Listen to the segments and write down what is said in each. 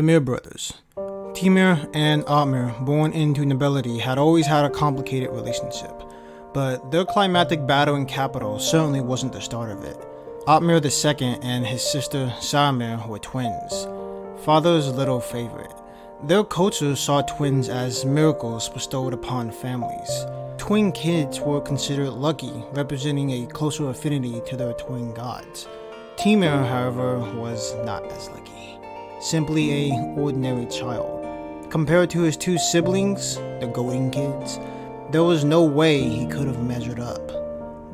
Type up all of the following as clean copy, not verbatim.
Mir brothers. Timur and Otmir, born into nobility, had always had a complicated relationship, but their climactic battle in Capital certainly wasn't the start of it. Otmir II and his sister Samir were twins, father's little favorite. Their culture saw twins as miracles bestowed upon families. Twin kids were considered lucky, representing a closer affinity to their twin gods. Timur, however, was not as lucky. Simply an ordinary child. Compared to his two siblings, the golden kids, there was no way he could have measured up.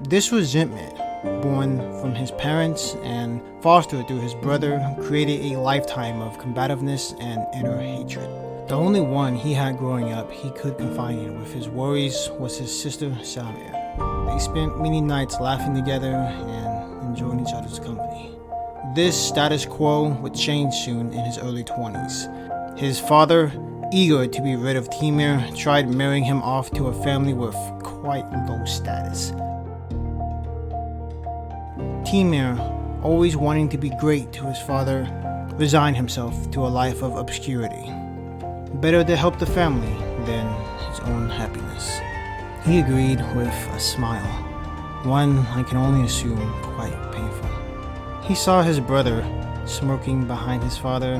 This resentment, born from his parents and fostered through his brother, created a lifetime of combativeness and inner hatred. The only one he had growing up he could confide in with his worries was his sister Samir. They spent many nights laughing together and enjoying each other's company. This status quo would change soon in his early 20s. His father, eager to be rid of Timur, tried marrying him off to a family with quite low status. Timur, always wanting to be great to his father, resigned himself to a life of obscurity. Better to help the family than his own happiness. He agreed with a smile, one I can only assume quite painful. He saw his brother smirking behind his father,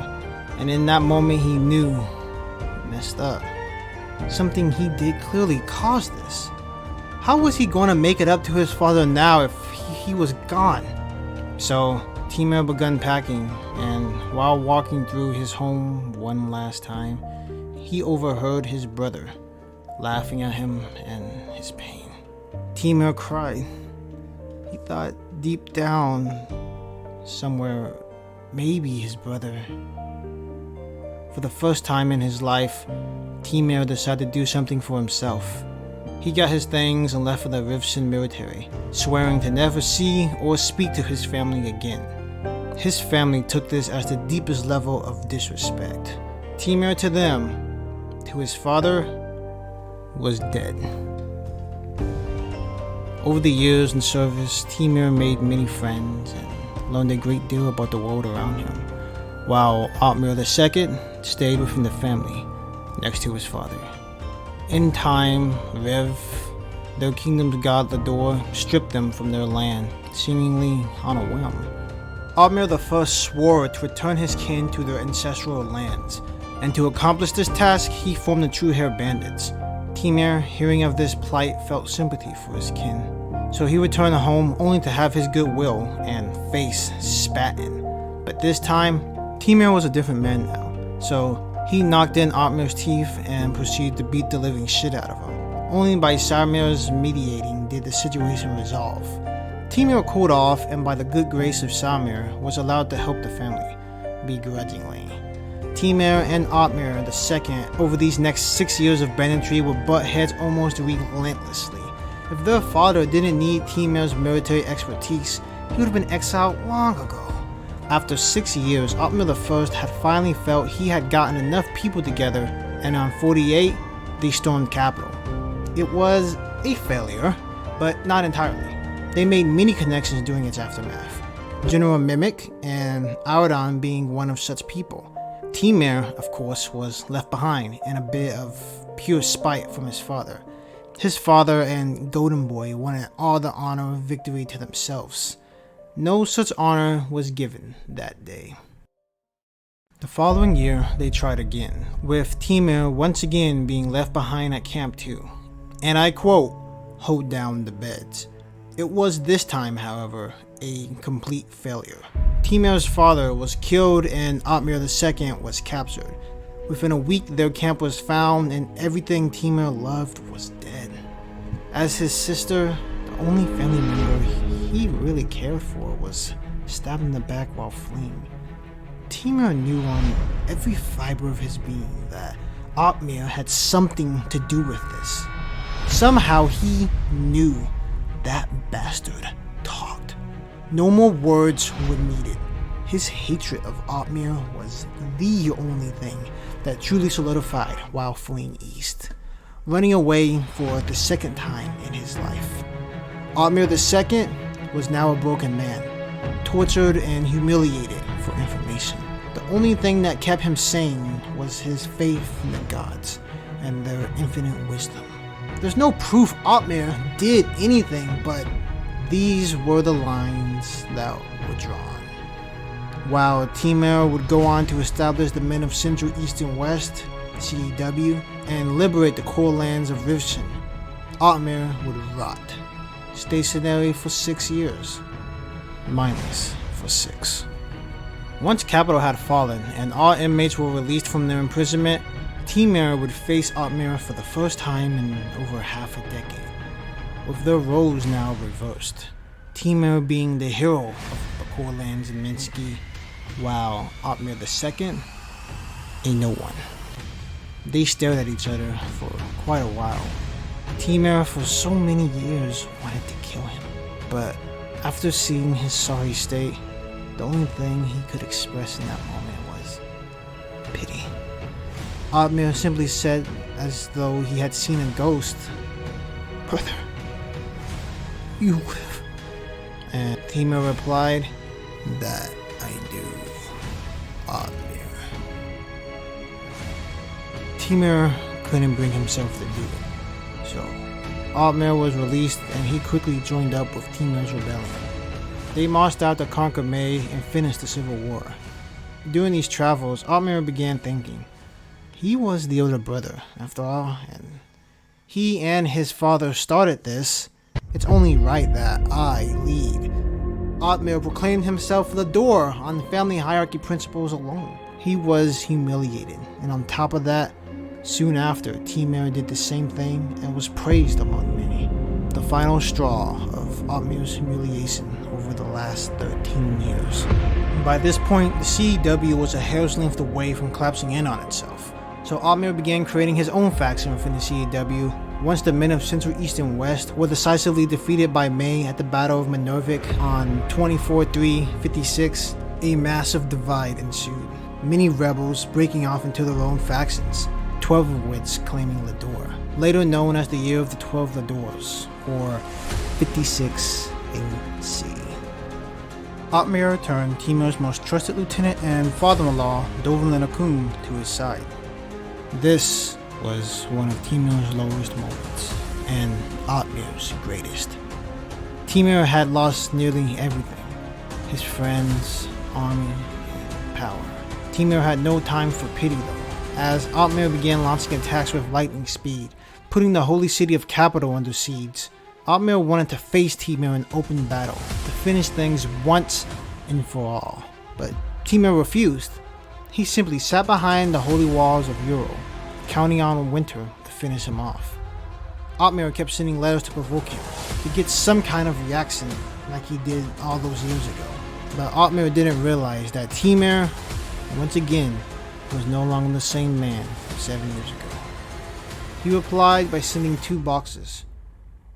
and in that moment he knew he messed up. Something he did clearly caused this. How was he going to make it up to his father now if he was gone? So Timur began packing, and while walking through his home one last time, he overheard his brother laughing at him and his pain. Timur cried. He thought deep down, somewhere, maybe his brother. For the first time in his life, Timur decided to do something for himself. He got his things and left for the Rivalry military, swearing to never see or speak to his family again. His family took this as the deepest level of disrespect. Timur to them, to his father, was dead. Over the years in service, Timur made many friends and learned a great deal about the world around him, while Otmir II stayed within the family, next to his father. In time, Rev, their kingdom's god Lador, stripped them from their land, seemingly on a whim. Otmir I swore to return his kin to their ancestral lands, and to accomplish this task, he formed the True Hair Bandits. Timur, hearing of this plight, felt sympathy for his kin, so he returned home only to have his goodwill and face spat in. But this time, Timur was a different man now, so he knocked in Otmir's teeth and proceeded to beat the living shit out of him. Only by Samir's mediating did the situation resolve. Timur cooled off, and by the good grace of Samir, was allowed to help the family, begrudgingly. Timur and Otmir II over these next 6 years of banditry would butt heads almost relentlessly. If their father didn't need Timur's military expertise, he would have been exiled long ago. After 6 years, Otmir I had finally felt he had gotten enough people together, and on 48, they stormed Capital. It was a failure, but not entirely. They made many connections during its aftermath, General Mimic and Adrian being one of such people. Timur, of course, was left behind in a bit of pure spite from his father. His father and Golden Boy wanted all the honor of victory to themselves. No such honor was given that day. The following year, they tried again, with Timur once again being left behind at Camp 2. And I quote, "hold down the beds." It was this time, however, a complete failure. Timur's father was killed and Otmir II was captured. Within a week, their camp was found and everything Timur loved was dead. As his sister, the only family member he really cared for, was stabbed in the back while fleeing. Timur knew on every fiber of his being that Otmir had something to do with this. Somehow he knew that bastard talked. No more words were needed. His hatred of Otmir was the only thing that truly solidified while fleeing east, running away for the second time in his life. Otmir II was now a broken man, tortured and humiliated for information. The only thing that kept him sane was his faith in the gods and their infinite wisdom. There's no proof Otmir did anything, but these were the lines that were drawn. While Timur would go on to establish the Men of Central, East, and West, CEW, and liberate the core lands of Rivshin, Otmir would rot, stationary for 6 years. Mindless for 6. Once Capital had fallen and all inmates were released from their imprisonment, Timur would face Otmir for the first time in over half a decade, with their roles now reversed. Timur being the hero of the core lands in Minsky, while Otmir II, a no one. They stared at each other for quite a while. Timur for so many years wanted to kill him, but after seeing his sorry state, the only thing he could express in that moment was pity. Otmir simply said, as though he had seen a ghost, "Brother, you live." And Timur replied, "That I do, Otmir." Timur couldn't bring himself to do it, so Otmir was released and he quickly joined up with Timur's rebellion. They marched out to conquer May and finish the Civil War. During these travels, Otmir began thinking. He was the older brother, after all, and he and his father started this. It's only right that I lead. Otmir proclaimed himself the door on family hierarchy principles alone. He was humiliated, and on top of that, soon after, Timur did the same thing and was praised among many. The final straw of Otmir's humiliation over the last 13 years. By this point, the CEW was a hair's length away from collapsing in on itself. So Otmir began creating his own faction within the CEW. Once the men of Central, East, and West were decisively defeated by May at the Battle of Minervik on 24/3/56, a massive divide ensued. Many rebels breaking off into their own factions, 12 of which claiming Lador, later known as the Year of the 12 Ladors, or 56 AC. Otmir turned Timur's most trusted lieutenant and father-in-law, Dovlan Akun, to his side. This was one of Timur's lowest moments, and Otmir's greatest. Timur had lost nearly everything: his friends, army, and power. Timur had no time for pity though, as Otmir began launching attacks with lightning speed, putting the holy city of Capital under siege. Otmir wanted to face Timur in open battle, to finish things once and for all, but Timur refused. He simply sat behind the holy walls of Ural, counting on winter to finish him off. Otmir kept sending letters to provoke him, to get some kind of reaction like he did all those years ago. But Otmir didn't realize that Timur, once again, was no longer the same man 7 years ago. He replied by sending 2 boxes,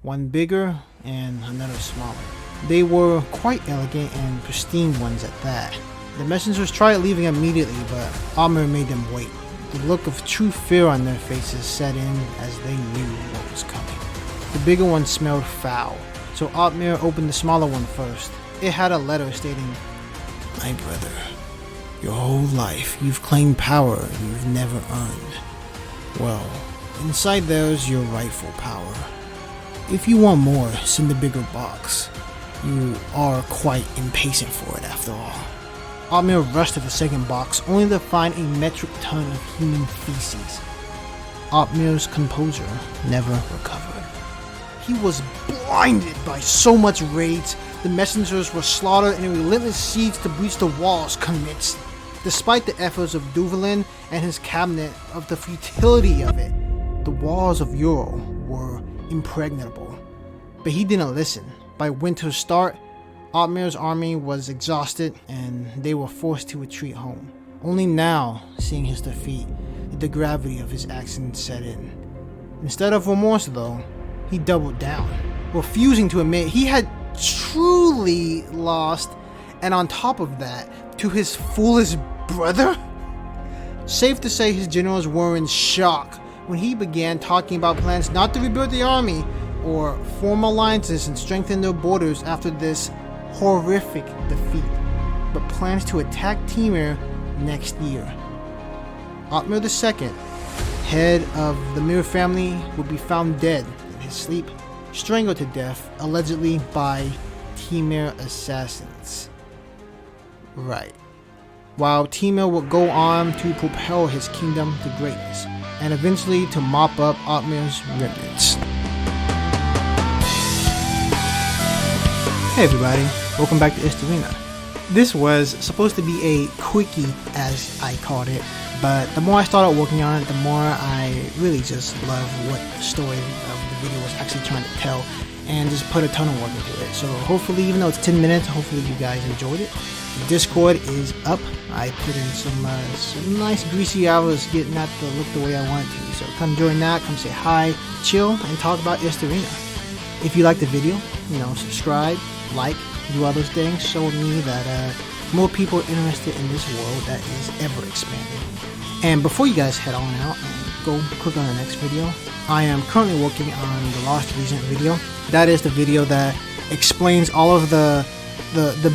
one bigger and another smaller. They were quite elegant and pristine ones at that. The messengers tried leaving immediately, but Otmir made them wait. The look of true fear on their faces set in as they knew what was coming. The bigger one smelled foul, so Otmir opened the smaller one first. It had a letter stating, "My brother, your whole life you've claimed power you've never earned. Well, inside there's your rightful power. If you want more, send the bigger box. You are quite impatient for it after all." Otmir rushed to the second box, only to find a metric ton of human feces. Otmir's composure never recovered. He was blinded by so much rage. The messengers were slaughtered and a relentless siege to breach the walls commenced. Despite the efforts of Duvlin and his cabinet of the futility of it, the walls of Ural were impregnable. But he didn't listen. By winter's start, Otmir's army was exhausted and they were forced to retreat home. Only now, seeing his defeat, did the gravity of his actions set in. Instead of remorse though, he doubled down, refusing to admit he had truly lost, and on top of that, to his foolish brother? Safe to say his generals were in shock when he began talking about plans not to rebuild the army or form alliances and strengthen their borders after this horrific defeat, but plans to attack Timur next year. Otmir II, head of the Mir family, would be found dead in his sleep, strangled to death, allegedly by Timur assassins. Right. While Timur would go on to propel his kingdom to greatness, and eventually to mop up Otmir's remnants. Hey everybody, welcome back to Istorina. This was supposed to be a quickie, as I called it, but the more I started working on it, the more I really just love what the story of the video was actually trying to tell, and just put a ton of work into it. So hopefully, even though it's 10 minutes, hopefully you guys enjoyed it. The Discord is up. I put in some nice greasy hours getting that to look the way I want it to. So come join that, come say hi, chill, and talk about Istorina. If you like the video, subscribe, like, do all those things, show me that more people are interested in this world that is ever expanding. And before you guys head on out and go click on the next video, I am currently working on the Lost Regent video. That is the video that explains all of the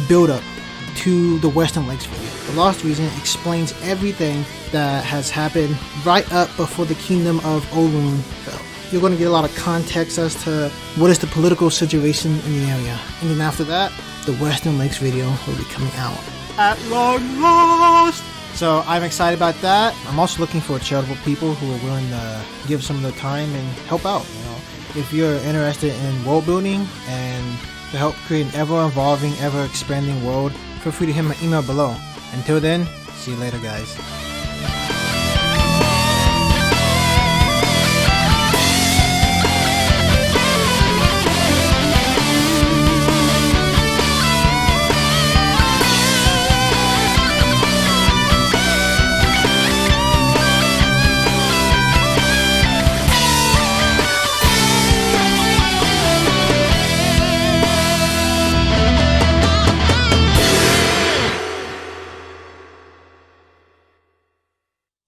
build-up to the Western Lakes video. The Lost Regent explains everything that has happened right up before the kingdom of Orun fell. You're going to get a lot of context as to what is the political situation in the area. And then after that, the Western Lakes video will be coming out at long last. So I'm excited about that. I'm also looking for charitable people who are willing to give some of their time and help out. If you're interested in world building and to help create an ever-evolving, ever-expanding world, feel free to hit my email below. Until then, see you later, guys.